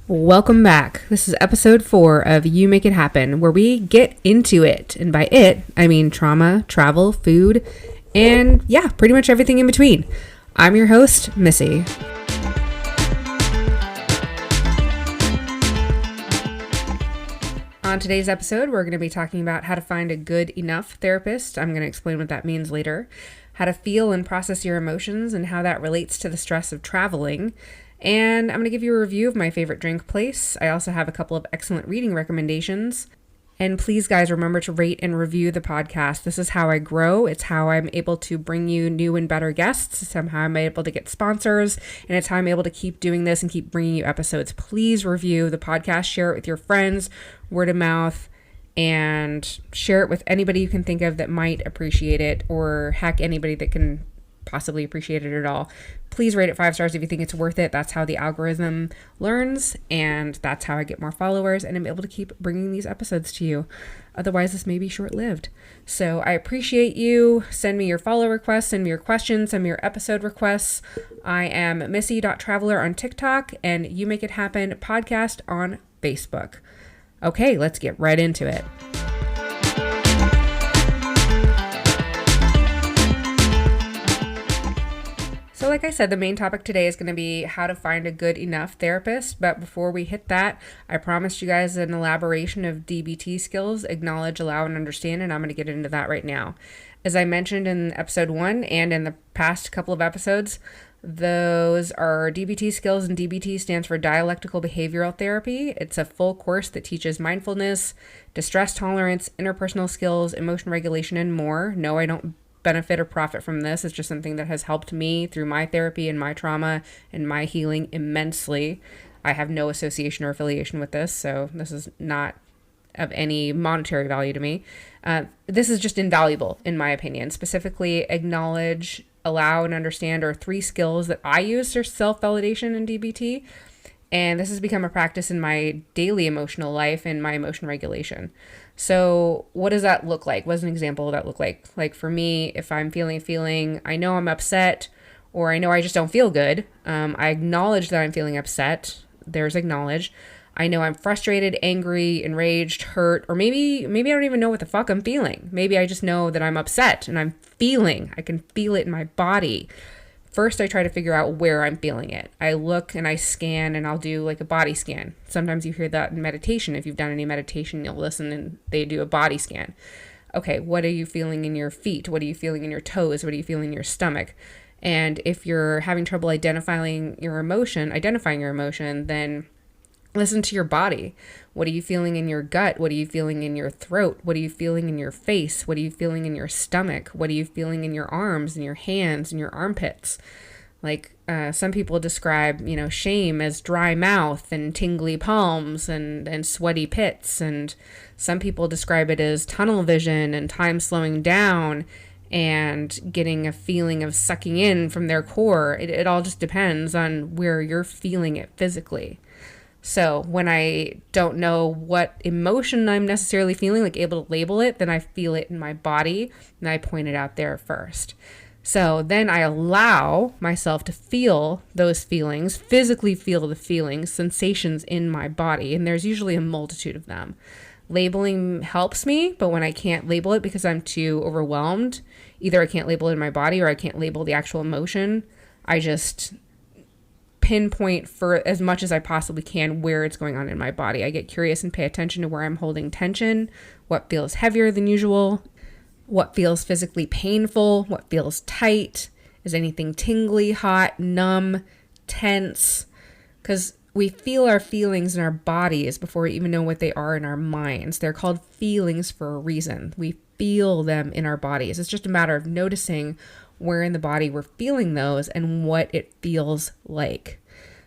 Welcome back. This is episode 4 of You Make It Happen, where we get into it. And by it, I mean trauma, travel, food, and yeah, pretty much everything in between. I'm your host, Missy. On today's episode, we're going to be talking about how to find a good enough therapist. I'm going to explain what that means later. How to feel and process your emotions and how that relates to the stress of traveling. And I'm going to give you a review of my favorite drink place. I also have a couple of excellent reading recommendations. And please, guys, remember to rate and review the podcast. This is how I grow. It's how I'm able to bring you new and better guests. Somehow I'm able to get sponsors. And it's how I'm able to keep doing this and keep bringing you episodes. Please review the podcast. Share it with your friends, word of mouth, and share it with anybody you can think of that might appreciate it, or heck, anybody that can possibly appreciate it at all. Please rate it 5 stars if you think it's worth it. That's how the algorithm learns, and that's how I get more followers, and I'm able to keep bringing these episodes to you. Otherwise, this may be short-lived. So I appreciate you. Send me your follow requests, send me your questions, send me your episode requests. I am missy.traveler on TikTok and You Make It Happen podcast on Facebook. Okay, let's get right into it. So like I said, the main topic today is going to be how to find a good enough therapist. But before we hit that, I promised you guys an elaboration of DBT skills: acknowledge, allow, and understand. And I'm going to get into that right now. As I mentioned in episode 1 and in the past couple of episodes, those are DBT skills, and DBT stands for Dialectical Behavioral Therapy. It's a full course that teaches mindfulness, distress tolerance, interpersonal skills, emotion regulation, and more. No, I don't benefit or profit from this. It's just something that has helped me through my therapy and my trauma and my healing immensely. I have no association or affiliation with this, so this is not of any monetary value to me. This is just invaluable, in my opinion. Specifically, acknowledge, allow, and understand are 3 skills that I use for self-validation in DBT. And this has become a practice in my daily emotional life and my emotion regulation. So what does that look like? What does an example of that look like? Like for me, if I'm feeling a feeling, I know I'm upset, or I know I just don't feel good. I acknowledge that I'm feeling upset. There's acknowledge. I know I'm frustrated, angry, enraged, hurt, or maybe I don't even know what the fuck I'm feeling. Maybe I just know that I'm upset and I can feel it in my body. First, I try to figure out where I'm feeling it. I look and I scan, and I'll do like a body scan. Sometimes you hear that in meditation. If you've done any meditation, you'll listen and they do a body scan. Okay, what are you feeling in your feet? What are you feeling in your toes? What are you feeling in your stomach? And if you're having trouble identifying your emotion, then listen to your body. What are you feeling in your gut? What are you feeling in your throat? What are you feeling in your face? What are you feeling in your stomach? What are you feeling in your arms and your hands and your armpits? Like some people describe, shame as dry mouth and tingly palms and sweaty pits. And some people describe it as tunnel vision and time slowing down and getting a feeling of sucking in from their core. It all just depends on where you're feeling it physically. So when I don't know what emotion I'm necessarily feeling, like able to label it, then I feel it in my body and I point it out there first. So then I allow myself to feel those feelings, physically feel the feelings, sensations in my body. And there's usually a multitude of them. Labeling helps me, but when I can't label it because I'm too overwhelmed, either I can't label it in my body or I can't label the actual emotion, I just pinpoint for as much as I possibly can where it's going on in my body. I get curious and pay attention to where I'm holding tension, what feels heavier than usual, what feels physically painful, what feels tight, is anything tingly, hot, numb, tense, because we feel our feelings in our bodies before we even know what they are in our minds. They're called feelings for a reason. We feel them in our bodies. It's just a matter of noticing where in the body we're feeling those and what it feels like.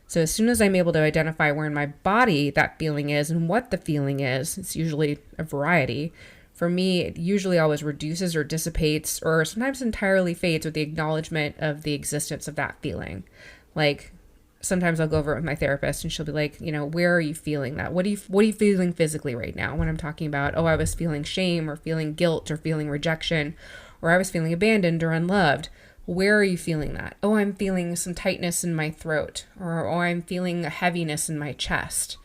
So as soon as I'm able to identify where in my body that feeling is and what the feeling is, it's usually a variety. For me, it usually always reduces or dissipates or sometimes entirely fades with the acknowledgement of the existence of that feeling. Like sometimes I'll go over it with my therapist and she'll be like, where are you feeling that? What are you feeling physically right now? When I'm talking about, I was feeling shame or feeling guilt or feeling rejection, or I was feeling abandoned or unloved. Where are you feeling that? Oh, I'm feeling some tightness in my throat, or oh, I'm feeling a heaviness in my chest.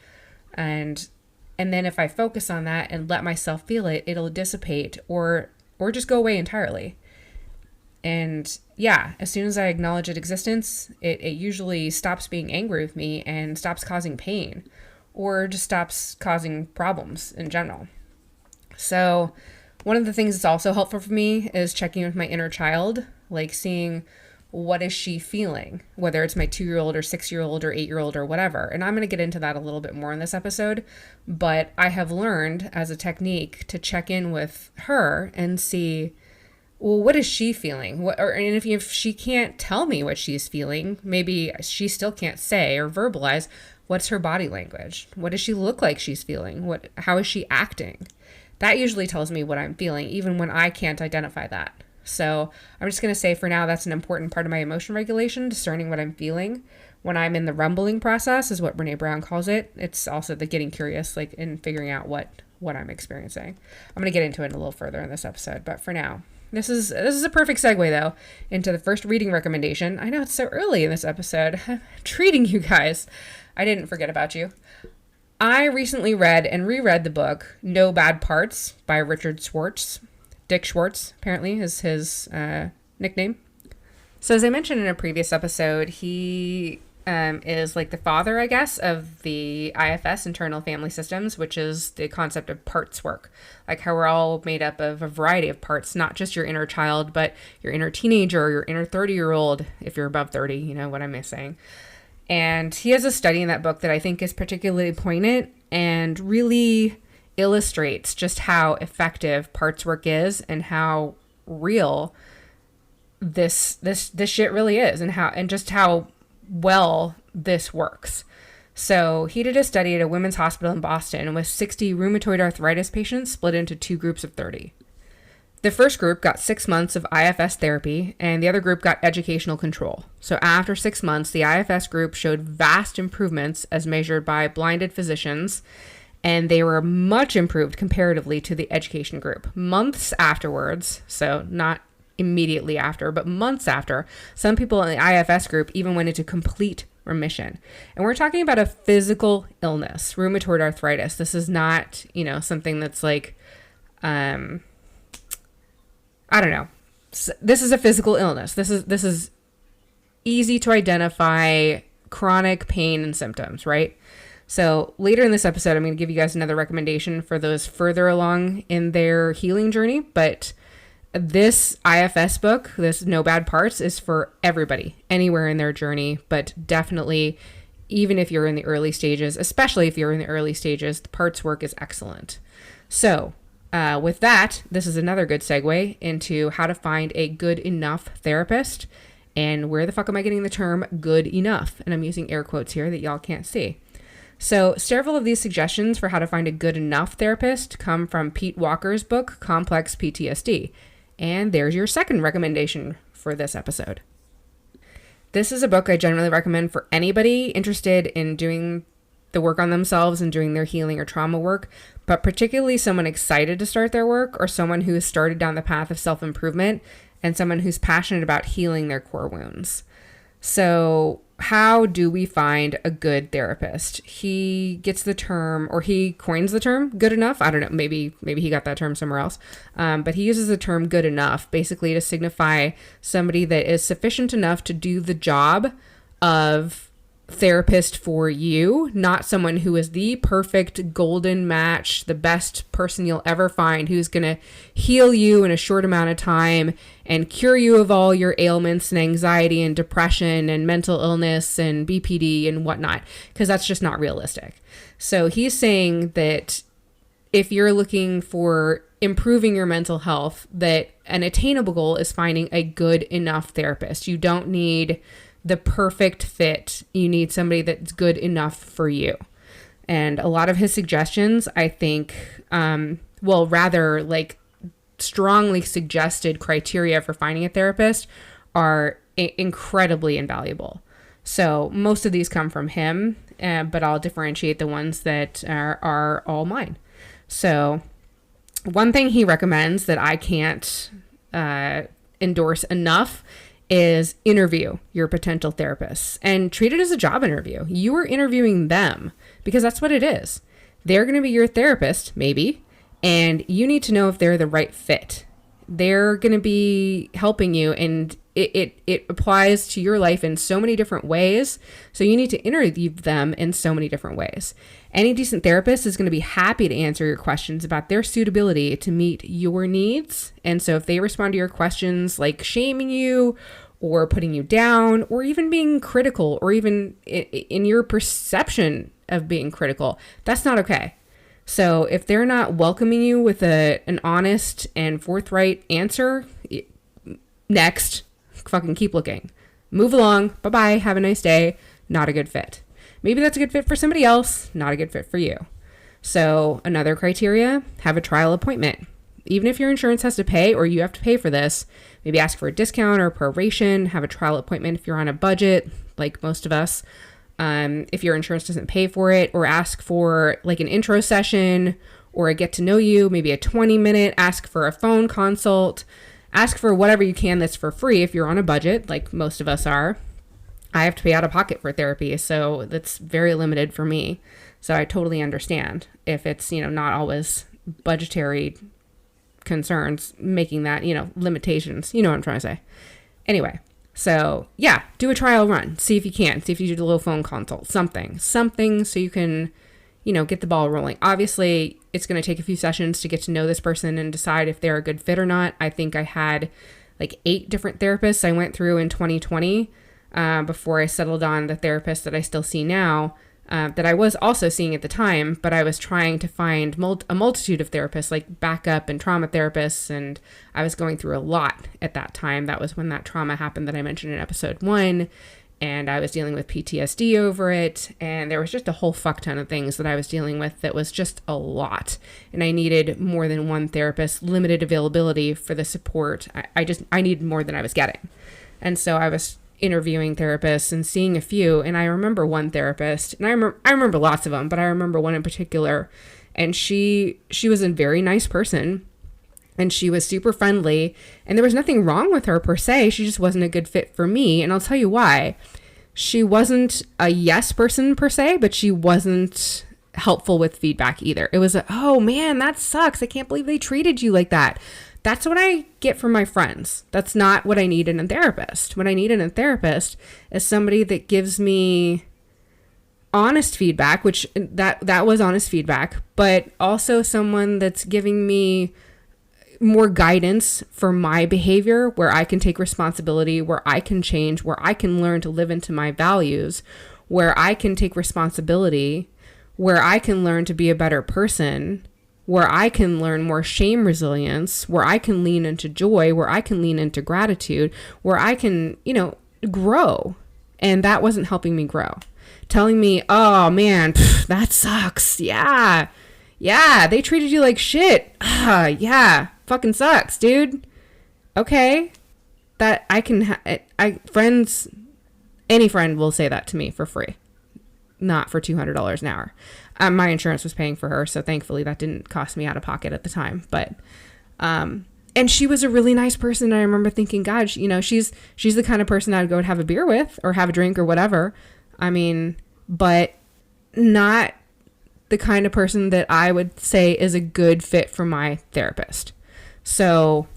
And then if I focus on that and let myself feel it, it'll dissipate or just go away entirely. And yeah, as soon as I acknowledge its existence, it usually stops being angry with me and stops causing pain, or just stops causing problems in general. So one of the things that's also helpful for me is checking with my inner child, like seeing what is she feeling, whether it's my 2-year-old or 6-year-old or 8-year-old or whatever. And I'm going to get into that a little bit more in this episode, but I have learned as a technique to check in with her and see, well, what is she feeling? And if she can't tell me what she's feeling, maybe she still can't say or verbalize, what's her body language? What does she look like she's feeling? How is she acting? That usually tells me what I'm feeling, even when I can't identify that. So I'm just going to say for now, that's an important part of my emotion regulation, discerning what I'm feeling when I'm in the rumbling process is what Brene Brown calls it. It's also the getting curious, like in figuring out what I'm experiencing. I'm going to get into it a little further in this episode, but for now, this is a perfect segue though into the first reading recommendation. I know it's so early in this episode. I'm treating you guys. I didn't forget about you. I recently read and reread the book No Bad Parts by Richard Schwartz. Dick Schwartz, apparently, is his nickname. So as I mentioned in a previous episode, he is like the father, I guess, of the IFS, Internal Family Systems, which is the concept of parts work. Like how we're all made up of a variety of parts, not just your inner child, but your inner teenager or your inner 30-year-old, if you're above 30, you know what I'm saying. And he has a study in that book that I think is particularly poignant and really illustrates just how effective parts work is and how real this shit really is, and just how well this works. So he did a study at a women's hospital in Boston with 60 rheumatoid arthritis patients split into 2 groups of 30. The first group got 6 months of IFS therapy, and the other group got educational control. So after 6 months, the IFS group showed vast improvements as measured by blinded physicians, and they were much improved comparatively to the education group. Months afterwards, so not immediately after, but months after, some people in the IFS group even went into complete remission. And we're talking about a physical illness, rheumatoid arthritis. This is not, something that's like, I don't know. This is a physical illness. This is easy to identify chronic pain and symptoms, right? So later in this episode, I'm going to give you guys another recommendation for those further along in their healing journey. But this IFS book, this No Bad Parts, is for everybody, anywhere in their journey, but definitely even if you're in the early stages, especially if you're in the early stages, the parts work is excellent. So with that, this is another good segue into how to find a good enough therapist. And where the fuck am I getting the term good enough? And I'm using air quotes here that y'all can't see. So several of these suggestions for how to find a good enough therapist come from Pete Walker's book, Complex PTSD. And there's your second recommendation for this episode. This is a book I generally recommend for anybody interested in doing the work on themselves and doing their healing or trauma work, but particularly someone excited to start their work or someone who has started down the path of self-improvement and someone who's passionate about healing their core wounds. So how do we find a good therapist? He gets the term, or he coins the term good enough. I don't know. Maybe he got that term somewhere else. But he uses the term good enough basically to signify somebody that is sufficient enough to do the job of therapist for you, not someone who is the perfect golden match, the best person you'll ever find, who's going to heal you in a short amount of time and cure you of all your ailments and anxiety and depression and mental illness and BPD and whatnot, because that's just not realistic. So he's saying that if you're looking for improving your mental health, that an attainable goal is finding a good enough therapist. You don't need the perfect fit. You need somebody that's good enough for you. And a lot of his suggestions, I think, rather like strongly suggested criteria for finding a therapist are incredibly invaluable. So most of these come from him, but I'll differentiate the ones that are all mine. So one thing he recommends that I can't endorse enough is interview your potential therapists and treat it as a job interview. You are interviewing them because that's what it is. They're going to be your therapist, maybe, and you need to know if they're the right fit. They're going to be helping you, and it applies to your life in so many different ways. So you need to interview them in so many different ways. Any decent therapist is going to be happy to answer your questions about their suitability to meet your needs. And so if they respond to your questions like shaming you or putting you down or even being critical or even in your perception of being critical, that's not okay. So if they're not welcoming you with an honest and forthright answer, next, fucking keep looking. Move along. Bye-bye. Have a nice day. Not a good fit. Maybe that's a good fit for somebody else. Not a good fit for you. So another criteria, have a trial appointment. Even if your insurance has to pay or you have to pay for this, maybe ask for a discount or proration, have a trial appointment if you're on a budget, like most of us. If your insurance doesn't pay for it, or ask for like an intro session or a get to know you, maybe a 20-minute, ask for a phone consult, ask for whatever you can that's for free if you're on a budget, like most of us are. I have to pay out of pocket for therapy, so that's very limited for me. So I totally understand if it's, not always budgetary concerns making that, limitations. You know what I'm trying to say. Anyway. So yeah, do a trial run. See if you can. See if you do a little phone consult. Something so you can, get the ball rolling. Obviously, it's going to take a few sessions to get to know this person and decide if they're a good fit or not. I think I had like 8 different therapists I went through in 2020 before I settled on the therapist that I still see now. That I was also seeing at the time, but I was trying to find a multitude of therapists, like backup and trauma therapists, and I was going through a lot at that time. That was when that trauma happened that I mentioned in episode 1, and I was dealing with PTSD over it, and there was just a whole fuck ton of things that I was dealing with that was just a lot, and I needed more than one therapist, limited availability for the support. I needed more than I was getting, and so I was interviewing therapists and seeing a few. And I remember one therapist, and I remember lots of them, but I remember one in particular, and she was a very nice person, and she was super friendly, and there was nothing wrong with her per se. She just wasn't a good fit for me. And I'll tell you why. She wasn't a yes person per se, but she wasn't helpful with feedback either. It was oh man, that sucks. I can't believe they treated you like that. That's what I get from my friends. That's not what I need in a therapist. What I need in a therapist is somebody that gives me honest feedback, which that was honest feedback, but also someone that's giving me more guidance for my behavior, where I can take responsibility, where I can change, where I can learn to live into my values, where I can take responsibility, where I can learn to be a better person, where I can learn more shame resilience, where I can lean into joy, where I can lean into gratitude, where I can, grow. And that wasn't helping me grow. Telling me, oh man, that sucks. Yeah, they treated you like shit. Yeah, fucking sucks, dude. Okay, that I can, friends, any friend will say that to me for free. Not for $200 an hour. My insurance was paying for her, so thankfully that didn't cost me out of pocket at the time. But, and she was a really nice person. I remember thinking, God, she's the kind of person I would go and have a beer with or have a drink or whatever. I mean, but not the kind of person that I would say is a good fit for my therapist. So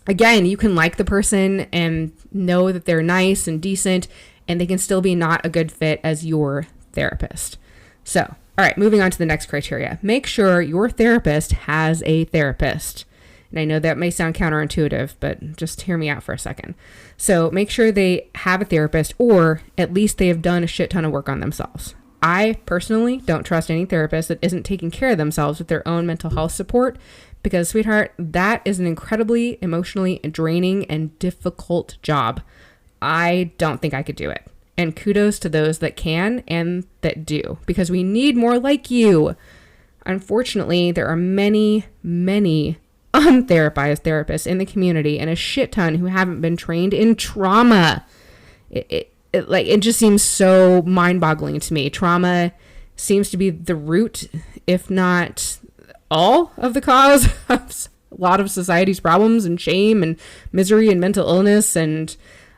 again, you can like the person and know that they're nice and decent, and they can still be not a good fit as your therapist. So, all right, moving on to the next criteria. Make sure your therapist has a therapist. And I know that may sound counterintuitive, but just hear me out for a second. So make sure they have a therapist, or at least they have done a shit ton of work on themselves. I personally don't trust any therapist that isn't taking care of themselves with their own mental health support, because, sweetheart, that is an incredibly emotionally draining and difficult job. I don't think I could do it. And kudos to those that can and that do, because we need more like you. Unfortunately, there are many, many untherapized therapists in the community, and a shit ton who haven't been trained in trauma. It just seems so mind-boggling to me. Trauma seems to be the root, if not all, of the cause of a lot of society's problems and shame and misery and mental illness. And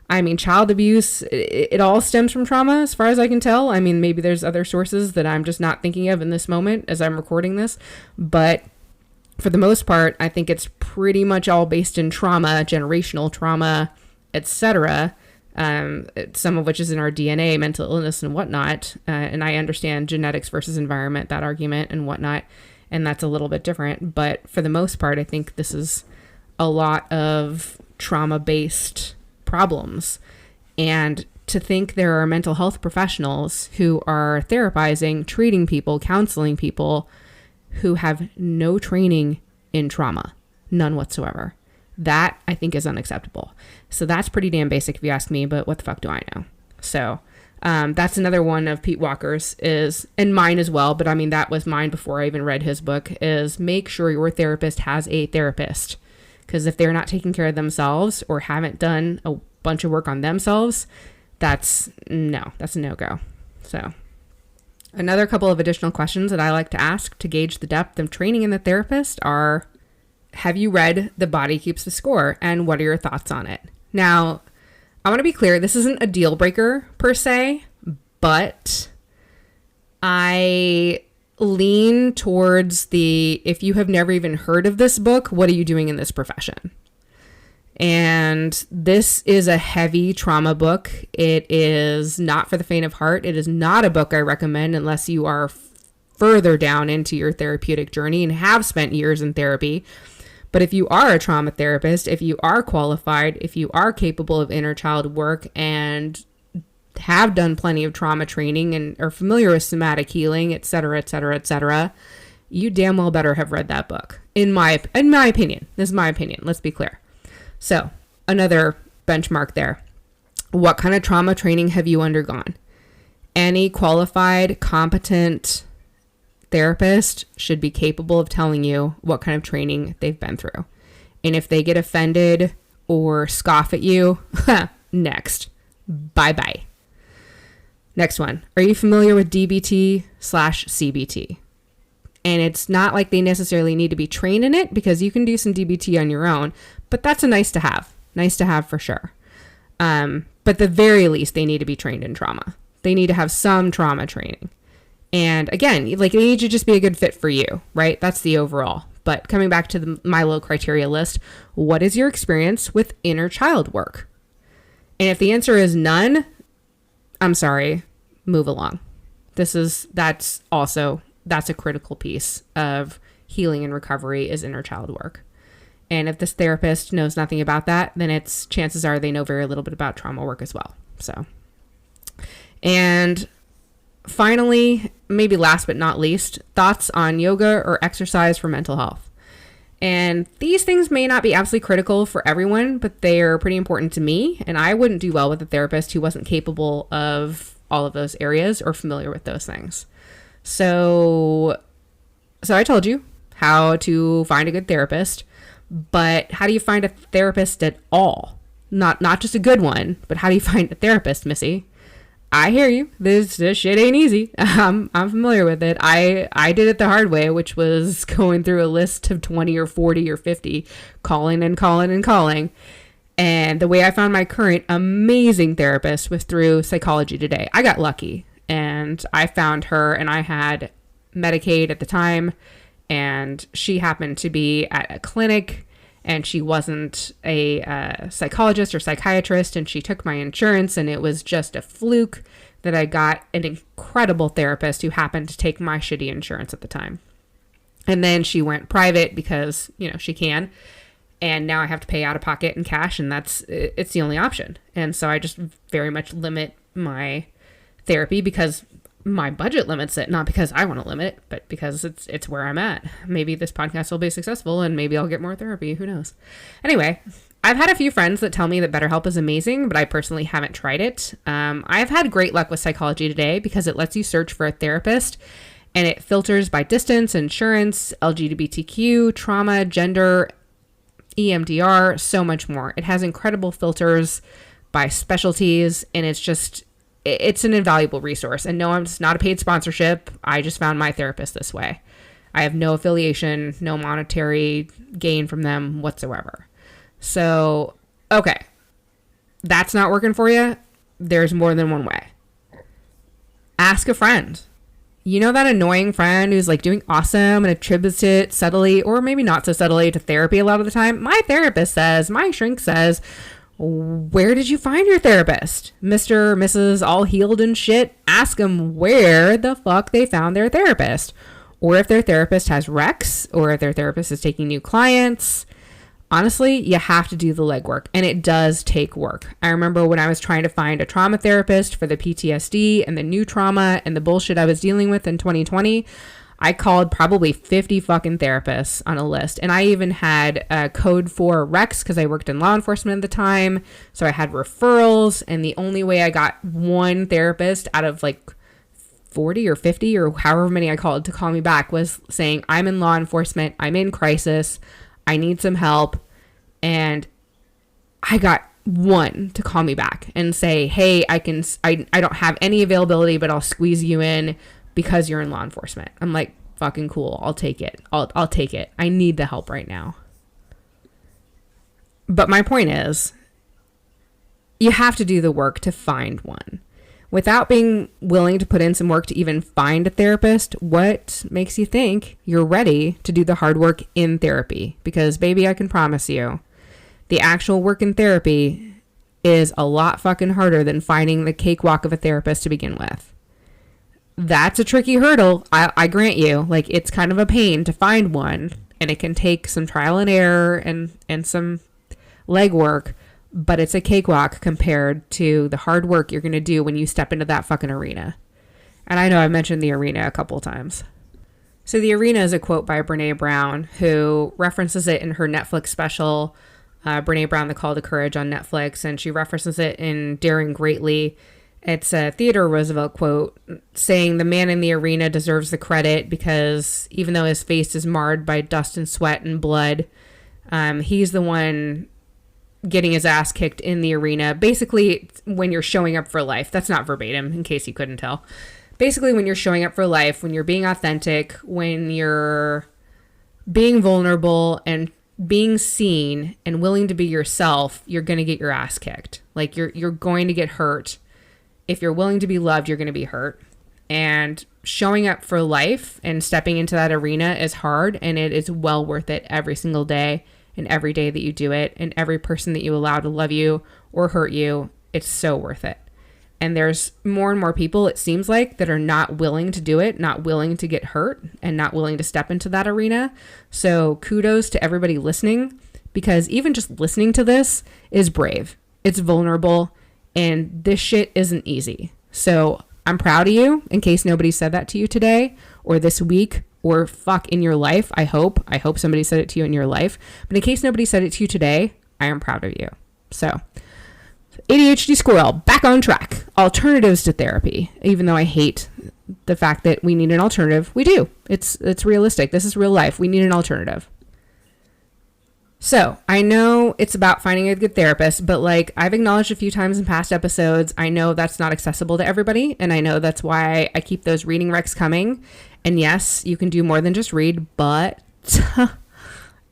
I mean, child abuse, it all stems from trauma as far as I can tell. I mean, maybe there's other sources that I'm just not thinking of in this moment as I'm recording this, but for the most part, I think it's pretty much all based in trauma, generational trauma, etc. Some of which is in our DNA, mental illness and whatnot. And I understand genetics versus environment, that argument and whatnot. And that's a little bit different. But for the most part, I think this is a lot of trauma-based problems. And to think there are mental health professionals who are therapizing, treating people, counseling people who have no training in trauma, none whatsoever. That I think is unacceptable. So that's pretty damn basic if you ask me, but what the fuck do I know? So that's another one of Pete Walker's is, and mine as well, but I mean, that was mine before I even read his book, is make sure your therapist has a therapist. Because if they're not taking care of themselves or haven't done a bunch of work on themselves, that's a no-go. So another couple of additional questions that I like to ask to gauge the depth of training in the therapist are, have you read The Body Keeps the Score? And what are your thoughts on it? Now, I want to be clear, this isn't a deal breaker per se, but I lean towards if you have never even heard of this book, what are you doing in this profession? And this is a heavy trauma book. It is not for the faint of heart. It is not a book I recommend unless you are further down into your therapeutic journey and have spent years in therapy. But if you are a trauma therapist, if you are qualified, if you are capable of inner child work and have done plenty of trauma training and are familiar with somatic healing, et cetera, et cetera, et cetera, you damn well better have read that book. In my opinion. This is my opinion. Let's be clear. So another benchmark there. What kind of trauma training have you undergone? Any qualified, competent therapist should be capable of telling you what kind of training they've been through. And if they get offended or scoff at you, next. Bye-bye. Next one. Are you familiar with DBT/CBT? And it's not like they necessarily need to be trained in it because you can do some DBT on your own, but that's a nice to have. Nice to have for sure. But at the very least, they need to be trained in trauma. They need to have some trauma training. And again, like, they need to just be a good fit for you, right? That's the overall. But coming back to the Milo criteria list, what is your experience with inner child work? And if the answer is none, I'm sorry, move along. That's a critical piece of healing and recovery is inner child work. And if this therapist knows nothing about that, then chances are they know very little bit about trauma work as well. So, and finally, maybe last but not least, thoughts on yoga or exercise for mental health. And these things may not be absolutely critical for everyone, but they are pretty important to me. And I wouldn't do well with a therapist who wasn't capable of all of those areas or familiar with those things. So I told you how to find a good therapist, but how do you find a therapist at all? Not just a good one, but how do you find a therapist, Missy? I hear you. This shit ain't easy. I'm familiar with it. I did it the hard way, which was going through a list of 20 or 40 or 50, calling and calling and calling. And the way I found my current amazing therapist was through Psychology Today. I got lucky and I found her, and I had Medicaid at the time, and she happened to be at a clinic, and she wasn't a psychologist or psychiatrist, and she took my insurance, and it was just a fluke that I got an incredible therapist who happened to take my shitty insurance at the time. And then she went private because, she can, and now I have to pay out of pocket in cash, and it's the only option. And so I just very much limit my therapy because my budget limits it, not because I want to limit it, but because it's where I'm at. Maybe this podcast will be successful and maybe I'll get more therapy. Who knows? Anyway, I've had a few friends that tell me that BetterHelp is amazing, but I personally haven't tried it. I've had great luck with Psychology Today because it lets you search for a therapist and it filters by distance, insurance, LGBTQ, trauma, gender, EMDR, so much more. It has incredible filters by specialties, and it's an invaluable resource. And no, it's not a paid sponsorship. I just found my therapist this way. I have no affiliation, no monetary gain from them whatsoever. So, okay. that's not working for you, there's more than one way. Ask a friend. You know that annoying friend who's like doing awesome and attributes it subtly or maybe not so subtly to therapy a lot of the time? My therapist says, my shrink says, where did you find your therapist? Mr., Mrs., all healed and shit. Ask them where the fuck they found their therapist. Or if their therapist has recs, or if their therapist is taking new clients. Honestly, you have to do the legwork, and it does take work. I remember when I was trying to find a trauma therapist for the PTSD and the new trauma and the bullshit I was dealing with in 2020, I called probably 50 fucking therapists on a list. And I even had a code for recs because I worked in law enforcement at the time. So I had referrals, and the only way I got one therapist out of like 40 or 50 or however many I called to call me back was saying, I'm in law enforcement, I'm in crisis, I need some help. And I got one to call me back and say, hey, I don't have any availability, but I'll squeeze you in because you're in law enforcement. I'm like, fucking cool. I'll take it. I'll take it. I need the help right now. But my point is, you have to do the work to find one. Without being willing to put in some work to even find a therapist, what makes you think you're ready to do the hard work in therapy? Because baby, I can promise you, the actual work in therapy is a lot fucking harder than finding the cakewalk of a therapist to begin with. That's a tricky hurdle, I grant you. Like, it's kind of a pain to find one, and it can take some trial and error and some legwork, but it's a cakewalk compared to the hard work you're going to do when you step into that fucking arena. And I know I mentioned the arena a couple times. So the arena is a quote by Brene Brown, who references it in her Netflix special, Brene Brown, The Call to Courage on Netflix, and she references it in Daring Greatly. It's a Theodore Roosevelt quote saying the man in the arena deserves the credit because even though his face is marred by dust and sweat and blood, he's the one getting his ass kicked in the arena. Basically, when you're showing up for life, that's not verbatim in case you couldn't tell. Basically, when you're showing up for life, when you're being authentic, when you're being vulnerable and being seen and willing to be yourself, you're going to get your ass kicked. Like you're going to get hurt. If you're willing to be loved, you're going to be hurt. And showing up for life and stepping into that arena is hard, and it is well worth it every single day and every day that you do it, and every person that you allow to love you or hurt you, it's so worth it. And there's more and more people, it seems like, that are not willing to do it, not willing to get hurt, and not willing to step into that arena. So kudos to everybody listening, because even just listening to this is brave. It's vulnerable. And this shit isn't easy. So I'm proud of you, in case nobody said that to you today or this week or fuck in your life. I hope somebody said it to you in your life. But in case nobody said it to you today, I am proud of you. So ADHD Squirrel, back on track. Alternatives to therapy. Even though I hate the fact that we need an alternative, we do. It's realistic. This is real life. We need an alternative. So I know it's about finding a good therapist, but like I've acknowledged a few times in past episodes, I know that's not accessible to everybody. And I know that's why I keep those reading recs coming. And yes, you can do more than just read, but,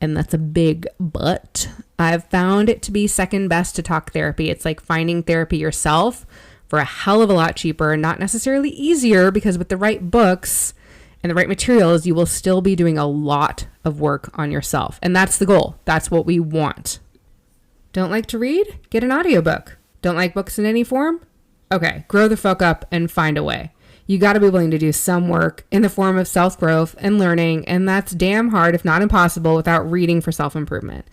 and that's a big but, I've found it to be second best to talk therapy. It's like finding therapy yourself for a hell of a lot cheaper, not necessarily easier, because with the right books and the right materials, you will still be doing a lot of work on yourself. And that's the goal. That's what we want. Don't like to read? Get an audiobook. Don't like books in any form? Okay, grow the fuck up and find a way. You got to be willing to do some work in the form of self-growth and learning, and that's damn hard, if not impossible, without reading for self-improvement.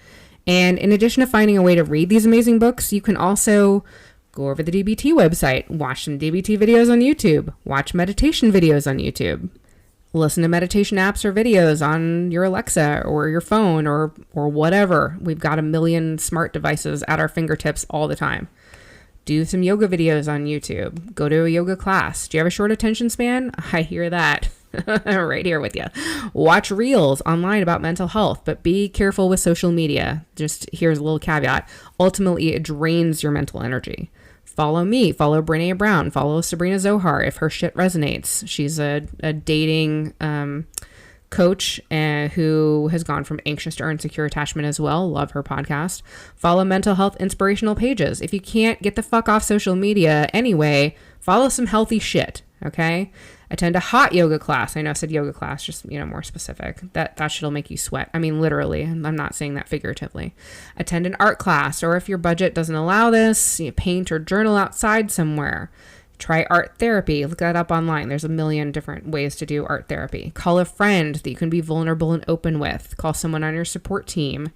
And in addition to finding a way to read these amazing books, you can also go over the DBT website, watch some DBT videos on YouTube, watch meditation videos on YouTube. Listen to meditation apps or videos on your Alexa or your phone or whatever. We've got a million smart devices at our fingertips all the time. Do some yoga videos on YouTube. Go to a yoga class. Do you have a short attention span? I hear that. Right here with you. Watch reels online about mental health, but be careful with social media. Just here's a little caveat. Ultimately, it drains your mental energy. Follow me, follow Brene Brown, follow Sabrina Zohar if her shit resonates. She's a dating coach who has gone from anxious to earn secure attachment as well. Love her podcast. Follow mental health inspirational pages. If you can't get the fuck off social media anyway, follow some healthy shit, okay? Attend a hot yoga class. I know I said yoga class, just, more specific. That shit'll make you sweat. I mean, literally. I'm not saying that figuratively. Attend an art class, or if your budget doesn't allow this, paint or journal outside somewhere. Try art therapy. Look that up online. There's a million different ways to do art therapy. Call a friend that you can be vulnerable and open with. Call someone on your support team.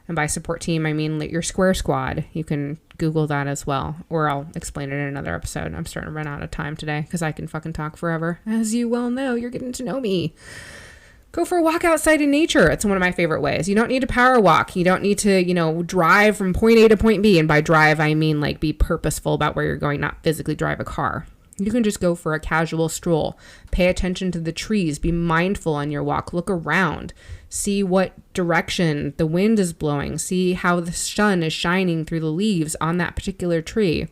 And by support team, I mean your Square Squad. You can Google that as well, or I'll explain it in another episode. I'm starting to run out of time today because I can fucking talk forever. As you well know, you're getting to know me. Go for a walk outside in nature. It's one of my favorite ways. You don't need to power walk. You don't need to, drive from point A to point B. And by drive, I mean be purposeful about where you're going, not physically drive a car. You can just go for a casual stroll. Pay attention to the trees. Be mindful on your walk. Look around. See what direction the wind is blowing. See how the sun is shining through the leaves on that particular tree.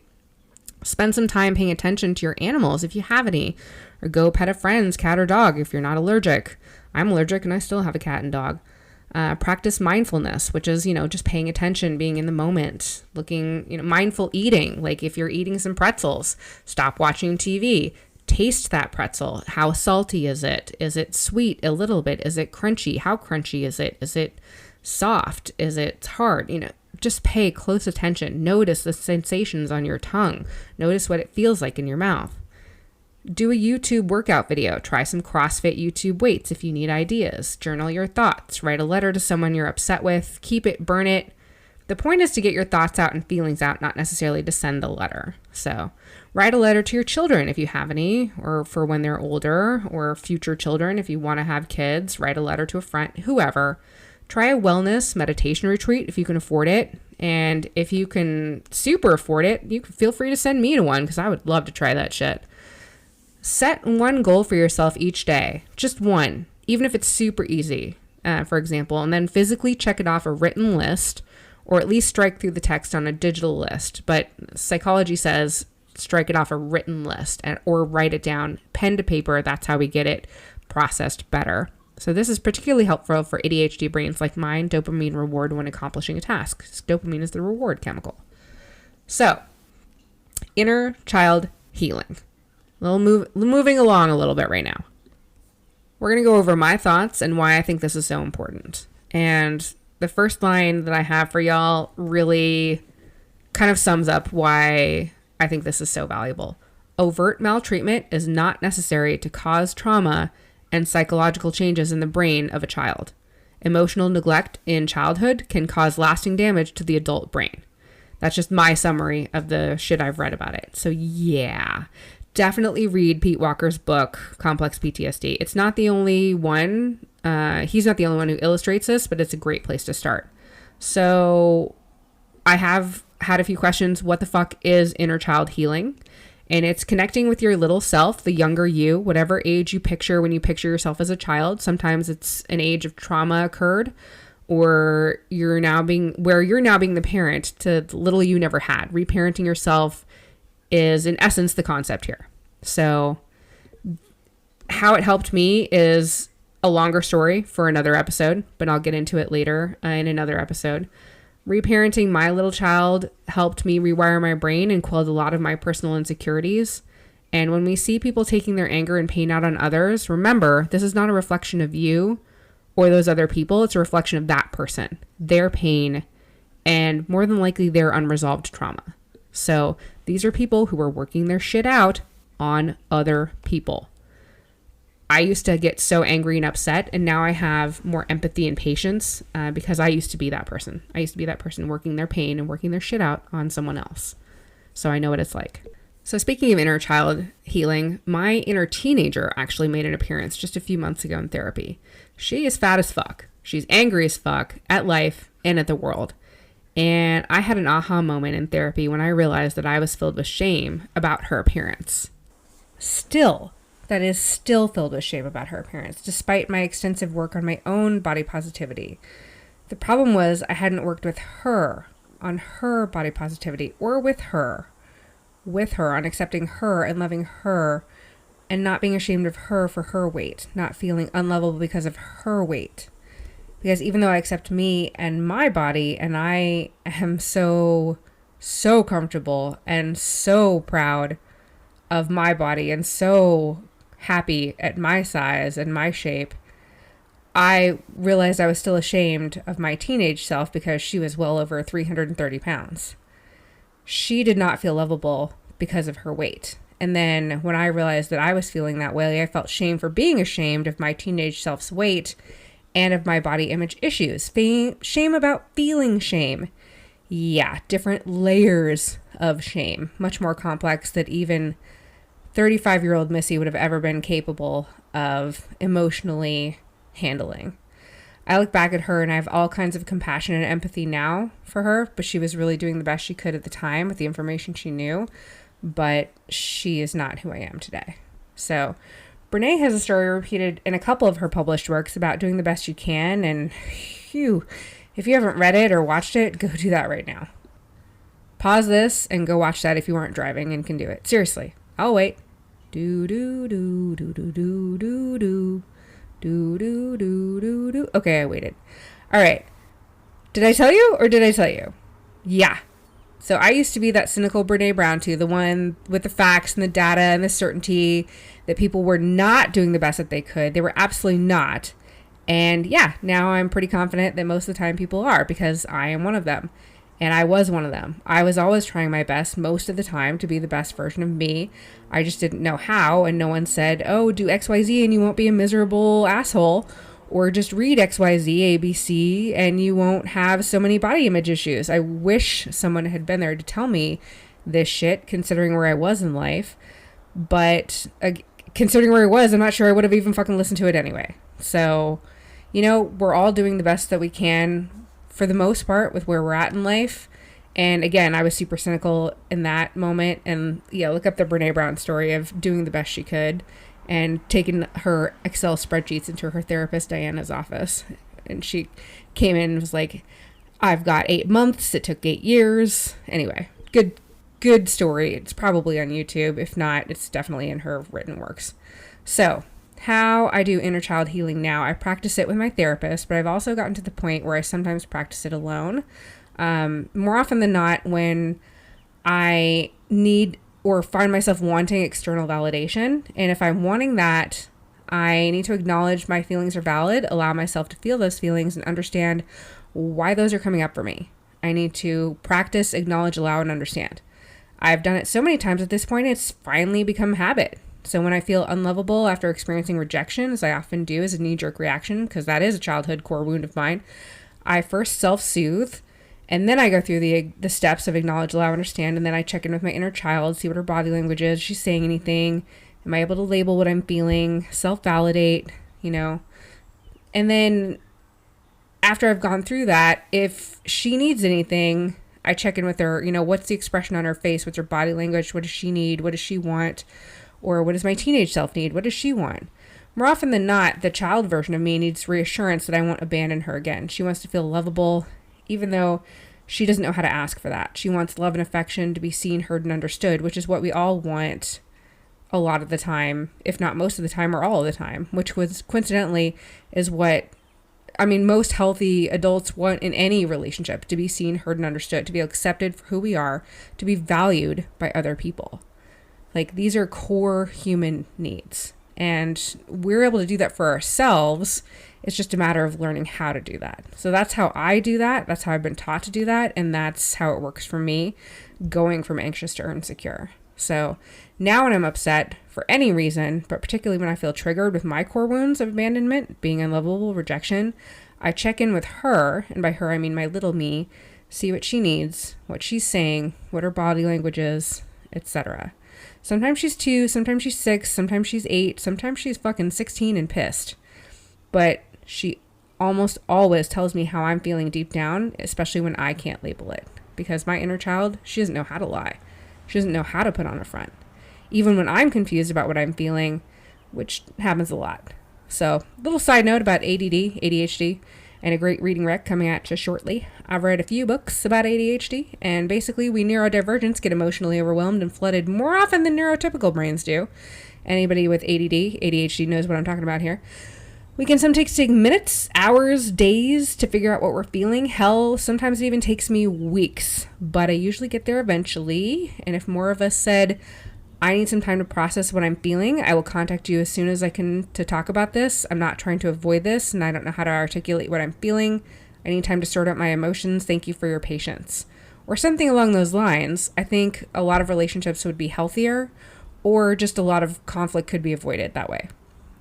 Spend some time paying attention to your animals if you have any. Or go pet a friend's cat or dog if you're not allergic. I'm allergic and I still have a cat and dog. Practice mindfulness, which is, just paying attention, being in the moment, looking, mindful eating. Like if you're eating some pretzels, stop watching TV. Taste that pretzel. How salty is it? Is it sweet a little bit? Is it crunchy? How crunchy is it? Is it soft? Is it hard? Just pay close attention. Notice the sensations on your tongue. Notice what it feels like in your mouth. Do a YouTube workout video. Try some CrossFit YouTube weights if you need ideas. Journal your thoughts. Write a letter to someone you're upset with. Keep it, burn it. The point is to get your thoughts out and feelings out, not necessarily to send the letter. So write a letter to your children if you have any, or for when they're older, or future children if you want to have kids. Write a letter to a friend, whoever. Try a wellness meditation retreat if you can afford it. And if you can super afford it, you can feel free to send me to one because I would love to try that shit. Set one goal for yourself each day, just one, even if it's super easy, for example, and then physically check it off a written list, or at least strike through the text on a digital list. But psychology says strike it off a written list or write it down, pen to paper. That's how we get it processed better. So this is particularly helpful for ADHD brains like mine. Dopamine reward when accomplishing a task. Dopamine is the reward chemical. So, inner child healing. Moving along a little bit right now. We're going to go over my thoughts and why I think this is so important. And the first line that I have for y'all really kind of sums up why I think this is so valuable. Overt maltreatment is not necessary to cause trauma and psychological changes in the brain of a child. Emotional neglect in childhood can cause lasting damage to the adult brain. That's just my summary of the shit I've read about it. So yeah. Definitely read Pete Walker's book, Complex PTSD. It's not the only one. He's not the only one who illustrates this, but it's a great place to start. So I have had a few questions. What the fuck is inner child healing? And it's connecting with your little self, the younger you, whatever age you picture when you picture yourself as a child. Sometimes it's an age of trauma occurred, or you're now being the parent to the little you never had. Reparenting yourself is in essence the concept here. So how it helped me is a longer story for another episode, but I'll get into it later in another episode. Reparenting my little child helped me rewire my brain and quelled a lot of my personal insecurities. And when we see people taking their anger and pain out on others, remember, this is not a reflection of you or those other people. It's a reflection of that person, their pain, and more than likely their unresolved trauma. So these are people who are working their shit out on other people. I used to get so angry and upset, and now I have more empathy and patience because I used to be that person. I used to be that person working their pain and working their shit out on someone else. So I know what it's like. So speaking of inner child healing, my inner teenager actually made an appearance just a few months ago in therapy. She is fat as fuck. She's angry as fuck at life and at the world. And I had an aha moment in therapy when I realized that I was filled with shame about her appearance. That is still filled with shame about her appearance, despite my extensive work on my own body positivity. The problem was I hadn't worked with her on her body positivity, or with her on accepting her and loving her and not being ashamed of her for her weight, not feeling unlovable because of her weight. Because even though I accept me and my body, and I am so comfortable and so proud of my body and so happy at my size and my shape, I realized I was still ashamed of my teenage self because she was well over 330 pounds. She did not feel lovable because of her weight. And then when I realized that I was feeling that way, I felt shame for being ashamed of my teenage self's weight and of my body image issues. Shame about feeling shame. Yeah, different layers of shame, much more complex than even 35-year-old Missy would have ever been capable of emotionally handling. I look back at her and I have all kinds of compassion and empathy now for her, but she was really doing the best she could at the time with the information she knew, but she is not who I am today. So Brene has a story repeated in a couple of her published works about doing the best you can, and phew, if you haven't read it or watched it, go do that right now. Pause this and go watch that if you aren't driving and can do it. Seriously, I'll wait. Do do do do do do do do do do do do do. Okay, I waited. All right. Did I tell you or did I tell you? Yeah. So I used to be that cynical Brene Brown too, the one with the facts and the data and the certainty that people were not doing the best that they could. They were absolutely not. And yeah, now I'm pretty confident that most of the time people are, because I am one of them. And I was one of them. I was always trying my best most of the time to be the best version of me. I just didn't know how, and no one said, oh, do XYZ and you won't be a miserable asshole. Or just read XYZ, ABC, and you won't have so many body image issues. I wish someone had been there to tell me this shit, considering where I was in life. But considering where I was, I'm not sure I would have even fucking listened to it anyway. So, you know, we're all doing the best that we can for the most part with where we're at in life. And again, I was super cynical in that moment. And yeah, look up the Brene Brown story of doing the best she could and taking her Excel spreadsheets into her therapist Diana's office. And she came in and was like, I've got 8 months. It took 8 years. Anyway, good story. It's probably on YouTube. If not, it's definitely in her written works. So how I do inner child healing now, I practice it with my therapist, but I've also gotten to the point where I sometimes practice it alone. More often than not, when I need or find myself wanting external validation. And if I'm wanting that, I need to acknowledge my feelings are valid, allow myself to feel those feelings, and understand why those are coming up for me. I need to practice, acknowledge, allow, and understand. I've done it so many times at this point, it's finally become habit. So when I feel unlovable after experiencing rejection, as I often do as a knee-jerk reaction, because that is a childhood core wound of mine, I first self-soothe. And then I go through the steps of acknowledge, allow, understand, and then I check in with my inner child, see what her body language is. Is she saying anything? Am I able to label what I'm feeling? Self-validate, you know. And then after I've gone through that, if she needs anything, I check in with her. You know, what's the expression on her face? What's her body language? What does she need? What does she want? Or what does my teenage self need? What does she want? More often than not, the child version of me needs reassurance that I won't abandon her again. She wants to feel lovable, even though she doesn't know how to ask for that. She wants love and affection, to be seen, heard, and understood, which is what we all want a lot of the time, if not most of the time or all of the time, which was coincidentally is what, I mean, most healthy adults want in any relationship: to be seen, heard, and understood, to be accepted for who we are, to be valued by other people. Like, these are core human needs, and we're able to do that for ourselves. It's just a matter of learning how to do that. So that's how I do that. That's how I've been taught to do that. And that's how it works for me, going from anxious to insecure. So now when I'm upset for any reason, but particularly when I feel triggered with my core wounds of abandonment, being unlovable, rejection, I check in with her. And by her, I mean my little me, see what she needs, what she's saying, what her body language is, etc. Sometimes she's 2, sometimes she's 6, sometimes she's 8, sometimes she's fucking 16 and pissed. But she almost always tells me how I'm feeling deep down, especially when I can't label it. Because my inner child, she doesn't know how to lie. She doesn't know how to put on a front. Even when I'm confused about what I'm feeling, which happens a lot. So, little side note about ADD, ADHD, and a great reading rec coming at you shortly. I've read a few books about ADHD, and basically we neurodivergents get emotionally overwhelmed and flooded more often than neurotypical brains do. Anybody with ADD, ADHD knows what I'm talking about here. We can sometimes take minutes, hours, days to figure out what we're feeling. Hell, sometimes it even takes me weeks, but I usually get there eventually. And if more of us said, I need some time to process what I'm feeling, I will contact you as soon as I can to talk about this. I'm not trying to avoid this, and I don't know how to articulate what I'm feeling. I need time to sort out my emotions. Thank you for your patience. Or something along those lines. I think a lot of relationships would be healthier, or just a lot of conflict could be avoided that way.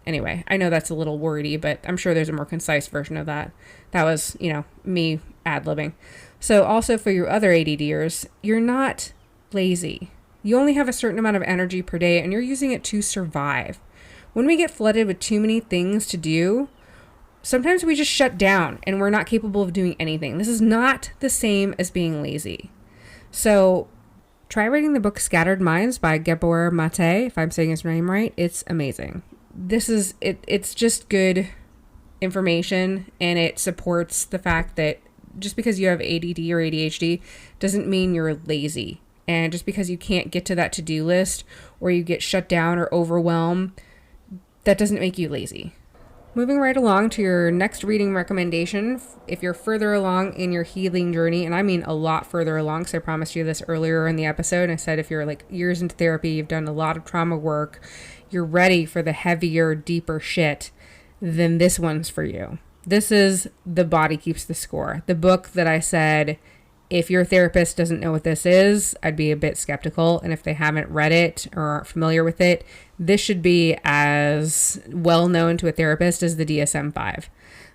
Anyway, I know that's a little wordy, but I'm sure there's a more concise version of that. That was, me ad-libbing. So also for your other ADDers, you're not lazy. You only have a certain amount of energy per day, and you're using it to survive. When we get flooded with too many things to do, sometimes we just shut down and we're not capable of doing anything. This is not the same as being lazy. So try reading the book Scattered Minds by Gabor Mate, if I'm saying his name right. It's amazing. It's just good information, and it supports the fact that just because you have ADD or ADHD doesn't mean you're lazy. And just because you can't get to that to-do list, or you get shut down or overwhelmed, that doesn't make you lazy. Moving right along to your next reading recommendation, if you're further along in your healing journey, and I mean a lot further along, because I promised you this earlier in the episode, and I said if you're like years into therapy, you've done a lot of trauma work, you're ready for the heavier, deeper shit, then this one's for you. This is The Body Keeps the Score. The book that I said, if your therapist doesn't know what this is, I'd be a bit skeptical. And if they haven't read it or aren't familiar with it, this should be as well known to a therapist as the DSM-5.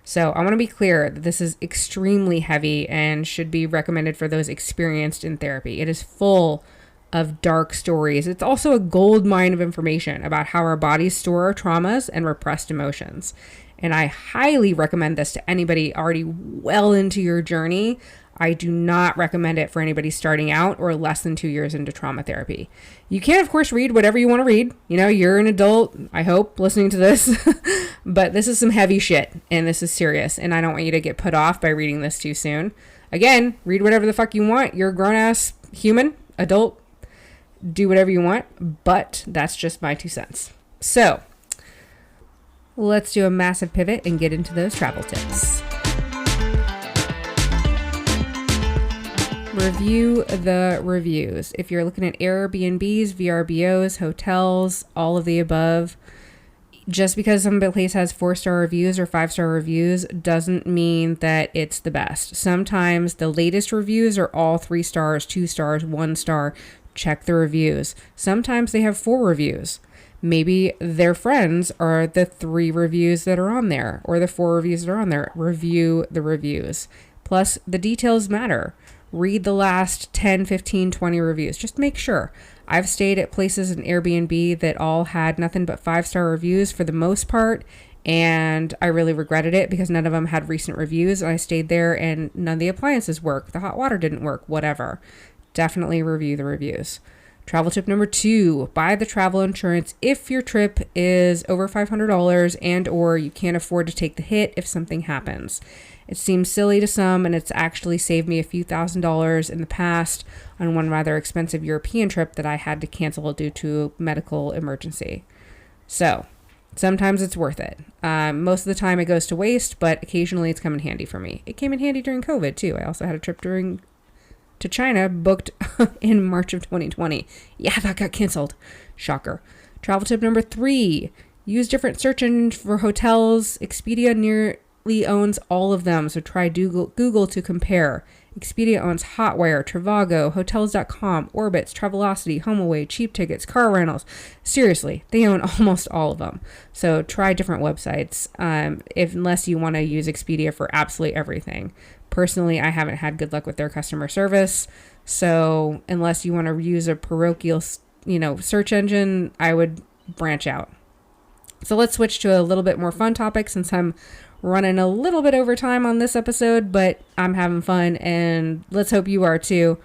So I want to be clear that this is extremely heavy and should be recommended for those experienced in therapy. It is full of dark stories. It's also a gold mine of information about how our bodies store our traumas and repressed emotions. And I highly recommend this to anybody already well into your journey. I do not recommend it for anybody starting out or less than 2 years into trauma therapy. You can, of course, read whatever you want to read. You're an adult, I hope, listening to this. But this is some heavy shit, and this is serious. And I don't want you to get put off by reading this too soon. Again, read whatever the fuck you want. You're a grown-ass human, adult. Do whatever you want, but that's just my 2 cents. So let's do a massive pivot and get into those travel tips. Review the reviews. If you're looking at Airbnbs, VRBOs, hotels, all of the above, just because some place has 4-star reviews or 5-star reviews doesn't mean that it's the best. Sometimes the latest reviews are all 3 stars, 2 stars, 1 star. Check the reviews. Sometimes they have 4 reviews. Maybe their friends are the 3 reviews that are on there, or the 4 reviews that are on there. Review the reviews. Plus, the details matter. Read the last 10, 15, 20 reviews. Just make sure. I've stayed at places in Airbnb that all had nothing but 5-star reviews for the most part, and I really regretted it because none of them had recent reviews. And I stayed there and none of the appliances worked. The hot water didn't work, whatever. Definitely review the reviews. Travel tip number 2, buy the travel insurance if your trip is over $500 and or you can't afford to take the hit if something happens. It seems silly to some, and it's actually saved me a few $1,000s in the past on one rather expensive European trip that I had to cancel due to medical emergency. So sometimes it's worth it. Most of the time it goes to waste, but occasionally it's come in handy for me. It came in handy during COVID too. I also had a trip to China booked in March of 2020. Yeah, that got canceled. Shocker. Travel tip number 3, use different search engines for hotels. Expedia nearly owns all of them, so try Google to compare. Expedia owns Hotwire, Trivago, Hotels.com, Orbitz, Travelocity, HomeAway, Cheap Tickets, car rentals. Seriously, they own almost all of them. So try different websites unless you want to use Expedia for absolutely everything. Personally, I haven't had good luck with their customer service. So unless you want to use a parochial, search engine, I would branch out. So let's switch to a little bit more fun topic since I'm running a little bit over time on this episode, but I'm having fun and let's hope you are too.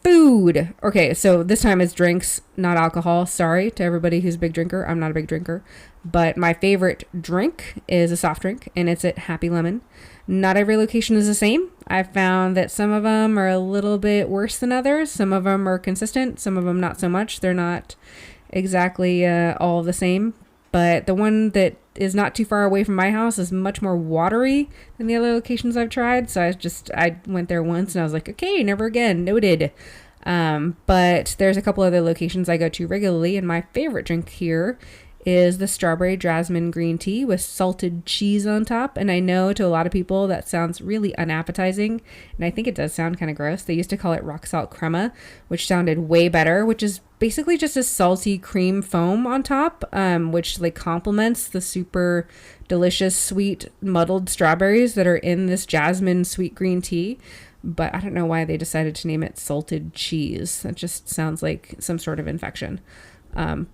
Food. Okay, so this time it's drinks, not alcohol. Sorry to everybody who's a big drinker. I'm not a big drinker, but my favorite drink is a soft drink and it's at Happy Lemon. Not every location is the same. I've found that some of them are a little bit worse than others. Some of them are consistent. Some of them not so much. exactly all the same. But the one that is not too far away from my house is much more watery than the other locations I've tried. So I went there once and I was like, okay, never again, noted. But there's a couple other locations I go to regularly, and my favorite drink here is the strawberry jasmine green tea with salted cheese on top. And I know to a lot of people that sounds really unappetizing, and I think it does sound kind of gross. They used to call it rock salt crema, which sounded way better, which is basically just a salty cream foam on top, which like complements the super delicious sweet muddled strawberries that are in this jasmine sweet green tea. But I don't know why they decided to name it salted cheese. That just sounds like some sort of infection.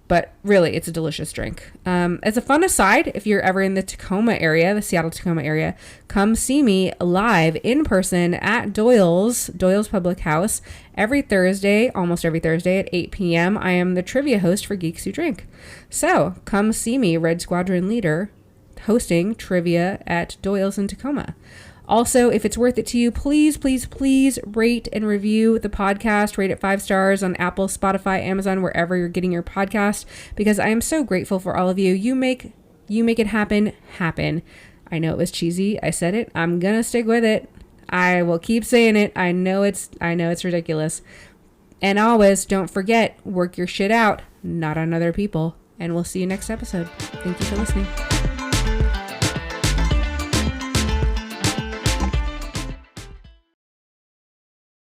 But really, it's a delicious drink. As a fun aside, if you're ever in the Tacoma area, the Seattle Tacoma area, come see me live in person at Doyle's Public House almost every Thursday at 8 p.m. I am the trivia host for Geeks Who Drink. So come see me, Red Squadron leader, hosting trivia at Doyle's in Tacoma. Also, if it's worth it to you, please, please, please rate and review the podcast. Rate it 5 stars on Apple, Spotify, Amazon, wherever you're getting your podcast, because I am so grateful for all of you. You make it happen. I know it was cheesy. I said it. I'm going to stick with it. I will keep saying it. I know it's ridiculous. And always don't forget, work your shit out, not on other people. And we'll see you next episode. Thank you for listening.